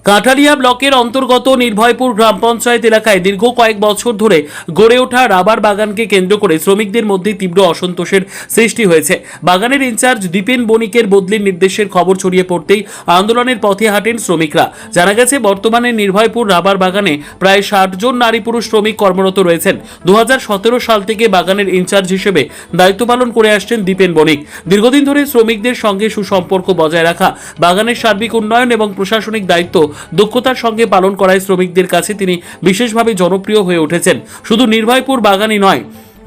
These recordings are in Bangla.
কাঁঠালিয়া ব্লকের অন্তর্গত নির্ভয়পুর গ্রাম পঞ্চায়েত এলাকায় দীর্ঘ কয়েক বছর ধরে গড়ে ওঠা রাবার বাগানকে কেন্দ্র করে শ্রমিকদের মধ্যে তীব্র অসন্তোষের সৃষ্টি হয়েছে। বাগানের ইনচার্জ দীপেন বণিকের বদলির নির্দেশের খবর ছড়িয়ে পড়তেই আন্দোলনের পথে হাঁটেন শ্রমিকরা। জানা গেছে, বর্তমানে নির্ভয়পুর রাবার বাগানে প্রায় ৬০ জন নারী পুরুষ শ্রমিক কর্মরত রয়েছেন। ২০১৭ সাল থেকে বাগানের ইনচার্জ হিসেবে দায়িত্ব পালন করে আসছেন দীপেন বণিক। দীর্ঘদিন ধরে শ্রমিকদের সঙ্গে সুসম্পর্ক বজায় রাখা, বাগানের সার্বিক উন্নয়ন এবং প্রশাসনিক দায়িত্ব দক্ষতার সঙ্গে পালন করায় শ্রমিকদের কাছে তিনি বিশেষভাবে জনপ্রিয় হয়ে উঠেছেন। শুধু নির্ভয়পুর বাগানই নয়,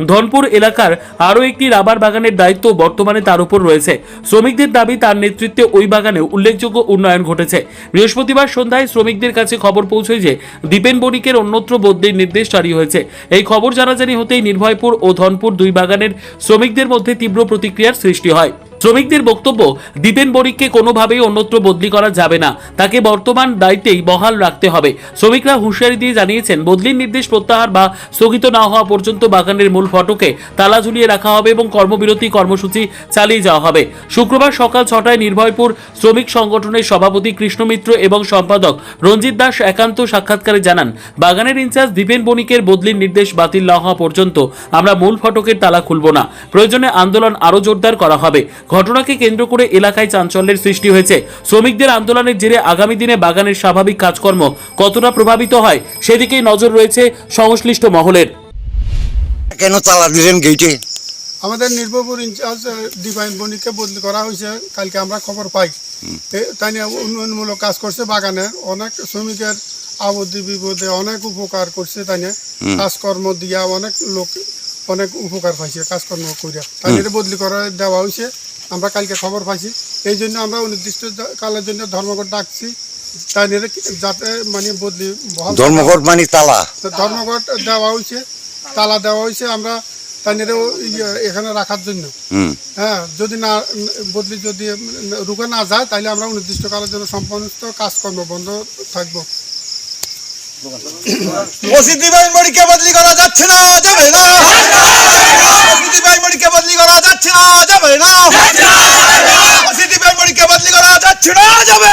ধনপুর এলাকার আরও একটি রাবার বাগানের দায়িত্ব বর্তমানে তার উপর রয়েছে। শ্রমিকদের দাবি, তার নেতৃত্বে ওই বাগানে উল্লেখযোগ্য উন্নয়ন ঘটেছে। বৃহস্পতিবার সন্ধ্যায় শ্রমিকদের কাছে খবর পৌঁছয় যে দীপেন বণিকের অন্যত্র বদলির নির্দেশ জারি হয়েছে। এই খবর জানাজানি হতেই নির্ভয়পুর ও ধনপুর দুই বাগানের শ্রমিকদের মধ্যে তীব্র প্রতিক্রিয়ার সৃষ্টি হয়। শ্রমিকদের বক্তব্য, দীপেন বণিককে কোনোভাবেই অন্যত্র বদলি করা যাবে না, তাকে বর্তমান দায়িত্বেই বহাল রাখতে হবে। শ্রমিকরা হুঁশিয়ারি দিয়ে জানিয়েছেন, বদলির নির্দেশ প্রত্যাহার বা স্থগিত না হওয়া পর্যন্ত বাগানের মূল ফটকে তালা ঝুলিয়ে রাখা হবে এবং কর্মবিরতি কর্মসূচি চালিয়ে যাওয়া হবে। শুক্রবার সকাল ৬টায় নির্ভয়পুর শ্রমিক সংগঠনের সভাপতি কৃষ্ণ মিত্র এবং সম্পাদক রঞ্জিত দাস একান্ত সাক্ষাৎকারে জানান, বাগানের ইনচার্জ দীপেন বণিকের বদলির নির্দেশ বাতিল না হওয়া পর্যন্ত আমরা মূল ফটকের তালা খুলব না। প্রয়োজনে আন্দোলন আরও জোরদার করা হবে। ঘটনাকে কেন্দ্র করে এলাকায় চাঞ্চল্যের সৃষ্টি হয়েছে। শ্রমিকদের আন্দোলনের জেরে আগামী দিনে বাগানের স্বাভাবিক কাজকর্ম কতটা প্রভাবিত হয় সেদিকেই নজর রয়েছে সংশ্লিষ্ট মহলের। কেন তালা দিলেন গেটে? আমাদের নির্ভয়পুর ইনচার্জ দীপেন বণিককে বদলি করা হয়েছে। কালকে আমরা খবর পাই, তাই নিয়ে উন্নয়নমূলক কাজ করছে। বাগানের অনেক শ্রমিকের আবদ্ধি বিপদে অনেক উপকার করছে। তাই নিয়ে কাজকর্ম দিয়া অনেক লোক অনেক উপকার পাইছে কাজকর্ম করিয়া। তাই নিয়ে বদলি করে দেওয়া হয়েছে। আমরা কালকে খবর পাইছি, এই জন্য আমরা অনির্দিষ্ট কালের জন্য ধর্মঘট ডাকছি। তাই নিয়ে যাতে মানে বদলি ধর্মঘট মানে তালা ধর্মঘট দেওয়া হয়েছে, তালা দেওয়া হয়েছে আমরা তাই নিয়ে এখানে রাখার জন্য। হ্যাঁ, যদি না বদলি যদি রুখে না যায় তাহলে আমরা অনির্দিষ্ট কালের জন্য সমস্ত কাজকর্ম বন্ধ থাকবো। দীপেন বণিককে বদলি করা যাচ্ছে না, যাবে না। দীপেন বণিককে বদলি করা যাচ্ছে না, যাবে না। দীপেন বণিককে বদলি করা যাচ্ছে না, যাবে